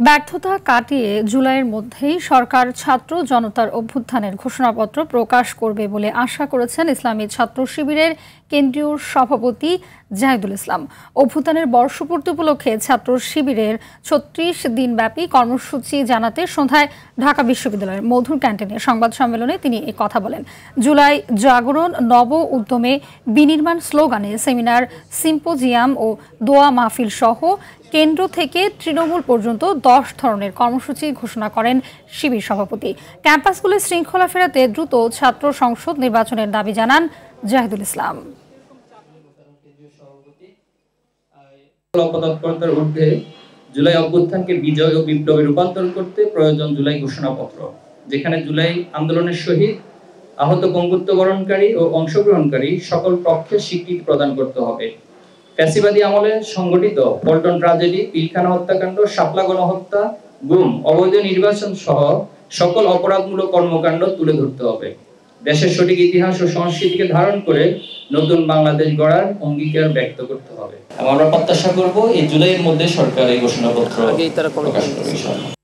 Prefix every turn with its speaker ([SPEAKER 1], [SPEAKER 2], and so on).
[SPEAKER 1] ব্যর্থতা কাটিয়ে জুলাইয়ের মধ্যেই সরকার ছাত্র জনতার অভ্যুত্থানের ঘোষণাপত্র প্রকাশ করবে বলে আশা করেছেন ইসলামী ছাত্র শিবিরের কেন্দ্রীয় সভাপতি জাহিদুল ইসলাম। অভ্যুত্থানের বর্ষপূর্তি উপলক্ষে ছাত্র শিবিরের ৩৬ দিনব্যাপী কর্মসূচি জানাতে সন্ধ্যায় ঢাকা বিশ্ববিদ্যালয়ের মধুর ক্যান্টিনে সংবাদ সম্মেলনে তিনি এ কথা বলেন। জুলাই জাগরণ, নব উদ্যমে বিনির্মাণ স্লোগানে সেমিনার, সিম্পোজিয়াম ও দোয়া মাহফিল সহ কেন্দ্র থেকে তৃণমূল পর্যন্ত ১০ ধরনের কর্মসূচি ঘোষণা করেন শিবির সভাপতি। ক্যাম্পাসগুলো শৃঙ্খলা ফেরাতে দ্রুত ছাত্র সংসদ নির্বাচনের দাবি জানান জাহিদুল ইসলাম।
[SPEAKER 2] অপতৎপরতার ঊর্ধ্বে জুলাই অভ্যুত্থানকে বিজয় ও বিপ্লবে রূপান্তর করতে প্রয়োজন জুলাই ঘোষণাপত্র, যেখানে জুলাই আন্দোলনের শহীদ, আহত, বঙ্গুত্ব বরণকারী ও অংশগ্রহণকারী সকল পক্ষের স্বীকৃতি প্রদান করতে হবে। ফ্যাসিবাদী আমলে সংগঠিত পল্টন ট্রাজেডি, পিলখানা হত্যাকাণ্ড, শাপলা গণহত্যা, গুম, অবৈধ নির্বাচন সহ সকল অপরাধমূলক কর্মকাণ্ড তুলে ধরতে হবে। দেশের সঠিক ইতিহাস ও সংস্কৃতিকে ধারণ করে নতুন বাংলাদেশ গড়ার অঙ্গীকার ব্যক্ত করতে হবে। আমরা প্রত্যাশা করব এই জুলাইয়ের মধ্যে সরকার এই ঘোষণাপত্র প্রকাশ করবে।